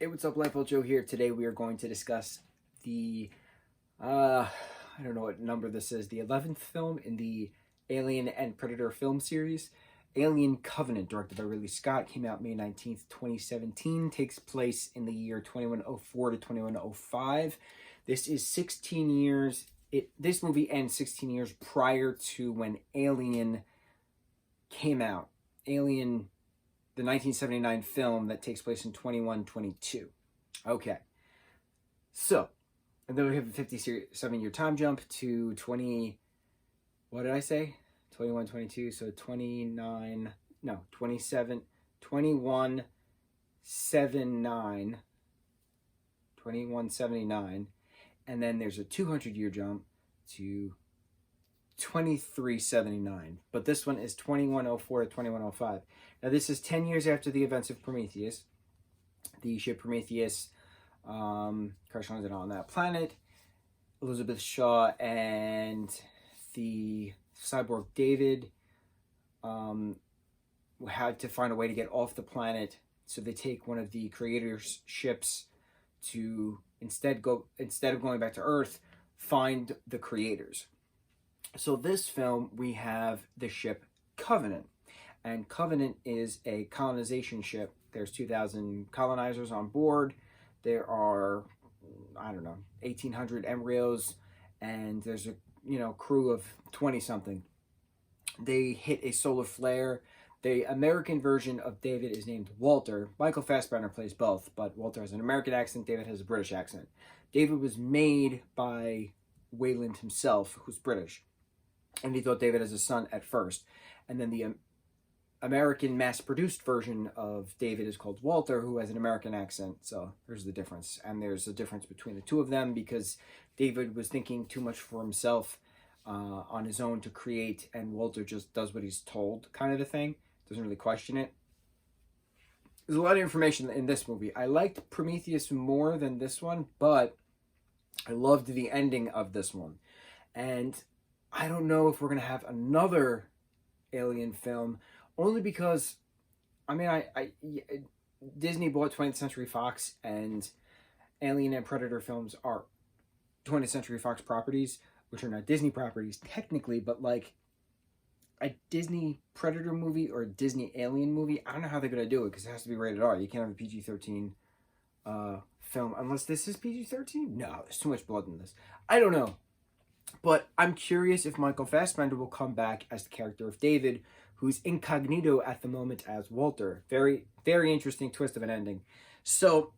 Hey, what's up, lightboltjoe here. Today we are going to discuss the, I don't know what number this is, the 11th film in the Alien and Predator film series. Alien Covenant, directed by Ridley Scott, came out May 19th, 2017, takes place in the year 2104 to 2105. This is 16 years, this movie ends 16 years prior to when Alien came out. Alien, the 1979 film that takes place in 2122. Okay. So, and then we have a 57-year time jump to 20, what did I say? 21, 22, so 29, no, 27, 21, 79, 2179. And then there's a 200-year jump to 2379, but this one is 2104 to 2105. Now, this is 10 years after the events of Prometheus. The ship Prometheus crash landed on that planet. Elizabeth Shaw and the cyborg David had to find a way to get off the planet, so they take one of the creators' ships to instead of going back to Earth, find the creators. So this film, we have the ship Covenant. And Covenant is a colonization ship. There's 2,000 colonizers on board. There are, 1,800 embryos. And there's a, crew of 20-something. They hit a solar flare. The American version of David is named Walter. Michael Fassbender plays both, but Walter has an American accent. David has a British accent. David was made by Wayland himself, who's British. And he thought David as a son at first. And then the American mass-produced version of David is called Walter, who has an American accent. So there's the difference. And there's a difference between the two of them because David was thinking too much for himself on his own to create, and Walter just does what he's told, kind of a thing. Doesn't really question it. There's a lot of information in this movie. I liked Prometheus more than this one, but I loved the ending of this one. And I don't know if we're going to have another Alien film, only because, Disney bought 20th Century Fox, and Alien and Predator films are 20th Century Fox properties, which are not Disney properties technically, but like a Disney Predator movie or a Disney Alien movie, I don't know how they're going to do it because it has to be rated R. You can't have a PG-13 film unless this is PG-13? No, there's too much blood in this. I don't know. But I'm curious if Michael Fassbender will come back as the character of David, who's incognito at the moment as Walter. Very, very interesting twist of an ending. So,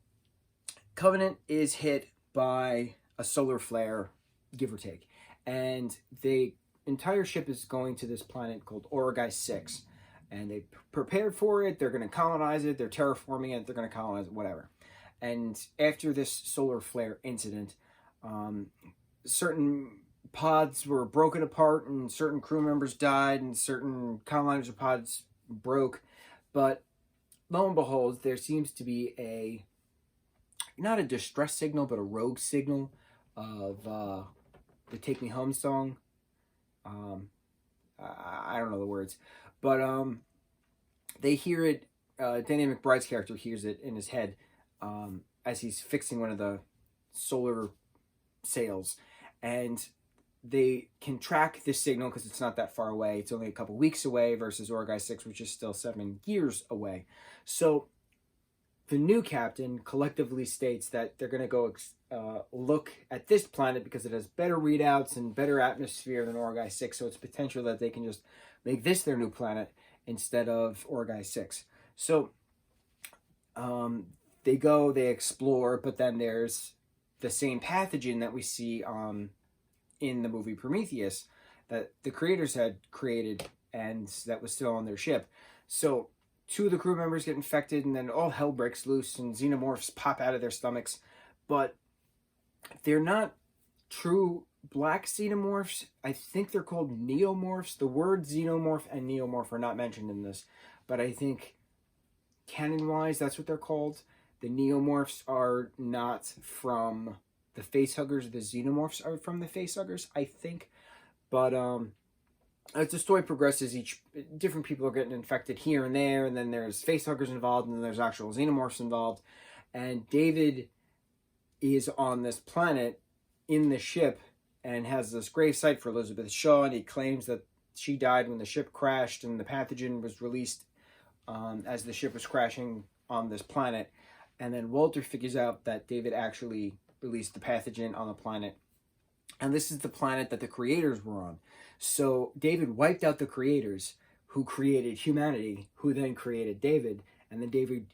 Covenant is hit by a solar flare, give or take. And the entire ship is going to this planet called Origai 6. And they prepared for it. They're going to colonize it. They're terraforming it. They're going to colonize it, whatever. And after this solar flare incident, certain pods were broken apart and certain crew members died and certain colonizer pods broke. But lo and behold, there seems to be not a distress signal, but a rogue signal of the Take Me Home song. I don't know the words, but they hear it. Danny McBride's character hears it in his head as he's fixing one of the solar sails, and they can track this signal because it's not that far away. It's only a couple weeks away versus Origai 6, which is still 7 years away. So the new captain collectively states that they're going to go look at this planet because it has better readouts and better atmosphere than Origai 6. So it's potential that they can just make this their new planet instead of Origai 6. So they go, they explore, but then there's the same pathogen that we see in the movie Prometheus that the creators had created and that was still on their ship. So 2 of the crew members get infected, and then all hell breaks loose and xenomorphs pop out of their stomachs. But they're not true black xenomorphs. I think they're called neomorphs. The word xenomorph and neomorph are not mentioned in this, but I think canon-wise that's what they're called. The neomorphs are not from the facehuggers. The xenomorphs are from the facehuggers, I think. But as the story progresses, different people are getting infected here and there, and then there's facehuggers involved, and then there's actual xenomorphs involved. And David is on this planet in the ship and has this grave site for Elizabeth Shaw, and he claims that she died when the ship crashed and the pathogen was released as the ship was crashing on this planet. And then Walter figures out that David actually released the pathogen on the planet. And this is the planet that the creators were on. So David wiped out the creators who created humanity, who then created David, and then David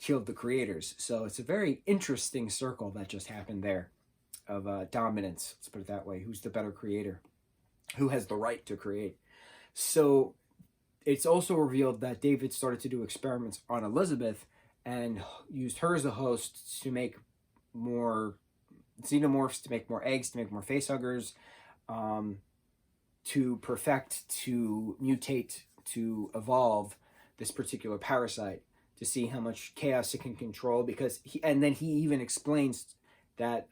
killed the creators. So it's a very interesting circle that just happened there of dominance, let's put it that way. Who's the better creator? Who has the right to create? So it's also revealed that David started to do experiments on Elizabeth and used her as a host to make more xenomorphs, to make more eggs, to make more facehuggers, to perfect, to mutate, to evolve this particular parasite, to see how much chaos it can control. Because and then he even explains that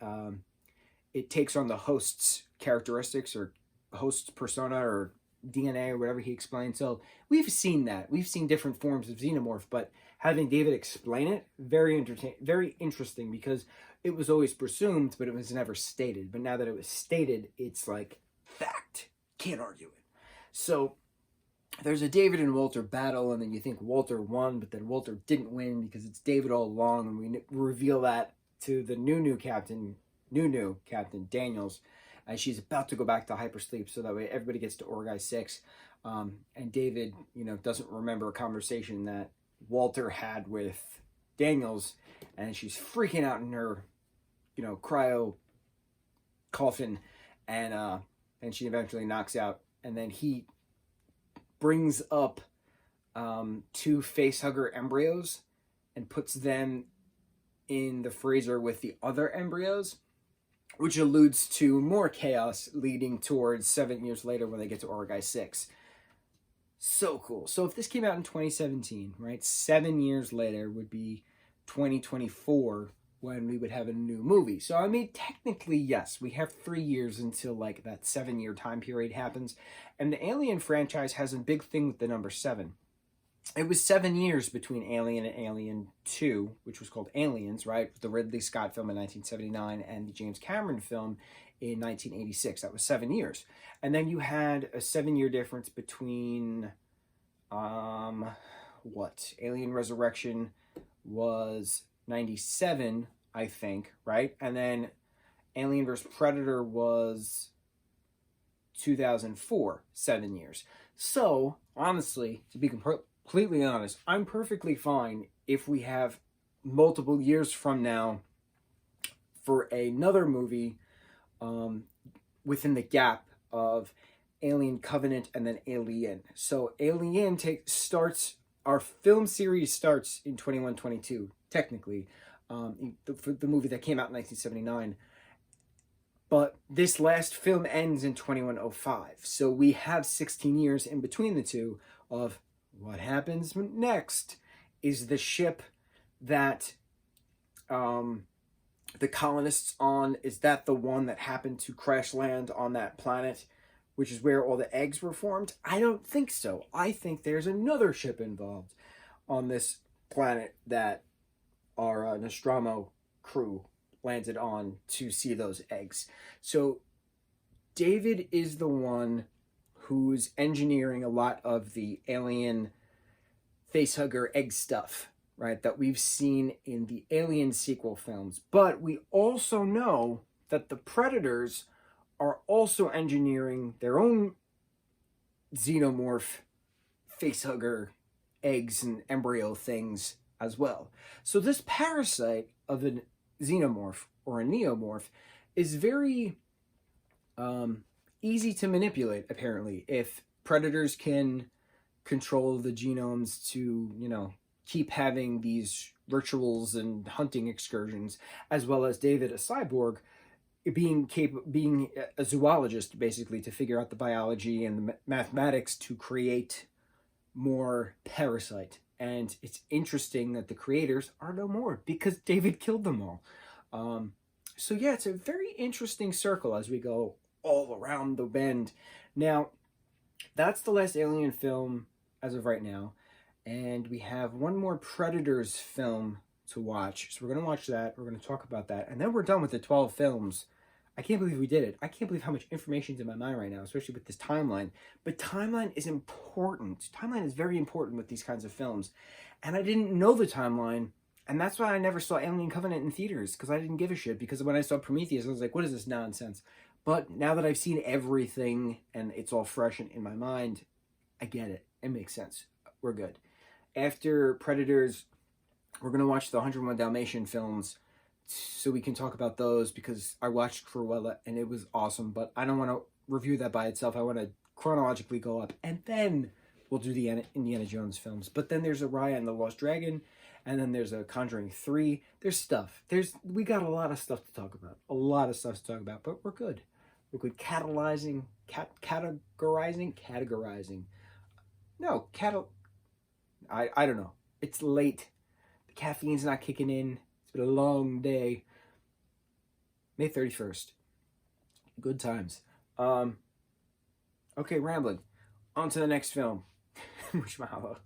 it takes on the host's characteristics or host's persona or DNA or whatever he explained. So we've seen that. We've seen different forms of xenomorph, but having David explain it, very interesting, because it was always presumed, but it was never stated. But now that it was stated, it's like fact. Can't argue it. So there's a David and Walter battle, and then you think Walter won, but then Walter didn't win because it's David all along, and we reveal that to the new Captain Daniels, as she's about to go back to hypersleep, so that way everybody gets to Orgai 6. And David, doesn't remember a conversation that Walter had with Daniels, and she's freaking out in her, cryo coffin, and she eventually knocks out. And then he brings up 2 facehugger embryos and puts them in the freezer with the other embryos, which alludes to more chaos leading towards 7 years later when they get to Orgai 6. So cool. So if this came out in 2017, right, 7 years later would be 2024 when we would have a new movie. So, I mean, technically, yes, we have 3 years until, like, that 7-year time period happens. And the Alien franchise has a big thing with the number 7. It was 7 years between Alien and Alien 2, which was called Aliens, right? The Ridley Scott film in 1979 and the James Cameron film in 1986. That was 7 years. And then you had a 7-year difference between, Alien Resurrection was 97, I think, right? And then Alien vs. Predator was 2004, 7 years. So, honestly, to be completely honest, I'm perfectly fine if we have multiple years from now for another movie within the gap of Alien Covenant and then Alien. So Alien starts, our film series starts in 21-22, technically, the movie that came out in 1979. But this last film ends in 2105. So we have 16 years in between the two of what happens next. Is the ship that the colonists on, is that the one that happened to crash land on that planet, which is where all the eggs were formed? I don't think so. I think there's another ship involved on this planet that our Nostromo crew landed on to see those eggs. So David is the one who's engineering a lot of the alien facehugger egg stuff, right, that we've seen in the Alien sequel films. But we also know that the Predators are also engineering their own xenomorph facehugger eggs and embryo things as well. So this parasite of a xenomorph or a neomorph is very easy to manipulate, apparently, if Predators can control the genomes to, keep having these rituals and hunting excursions, as well as David, a cyborg, being a zoologist, basically, to figure out the biology and the mathematics to create more parasite. And it's interesting that the creators are no more because David killed them all. So yeah, it's a very interesting circle as we go all around the bend. Now, that's the last Alien film as of right now. And we have one more Predators film to watch. So we're going to watch that. We're going to talk about that. And then we're done with the 12 films. I can't believe we did it. I can't believe how much information's in my mind right now, especially with this timeline. But timeline is important. Timeline is very important with these kinds of films. And I didn't know the timeline. And that's why I never saw Alien Covenant in theaters, because I didn't give a shit. Because when I saw Prometheus, I was like, what is this nonsense? But now that I've seen everything and it's all fresh in my mind, I get it. It makes sense. We're good. After Predators, we're going to watch the 101 Dalmatian films so we can talk about those, because I watched Cruella and it was awesome, but I don't want to review that by itself. I want to chronologically go up, and then we'll do the Indiana Jones films. But then there's a Raya and the Lost Dragon, and then there's a Conjuring 3. There's stuff. We got a lot of stuff to talk about. A lot of stuff to talk about, but we're good. We're good. Categorizing. No, I don't know. It's late. The caffeine's not kicking in. It's been a long day. May 31st. Good times. Okay, rambling. On to the next film. Mucho mahalo.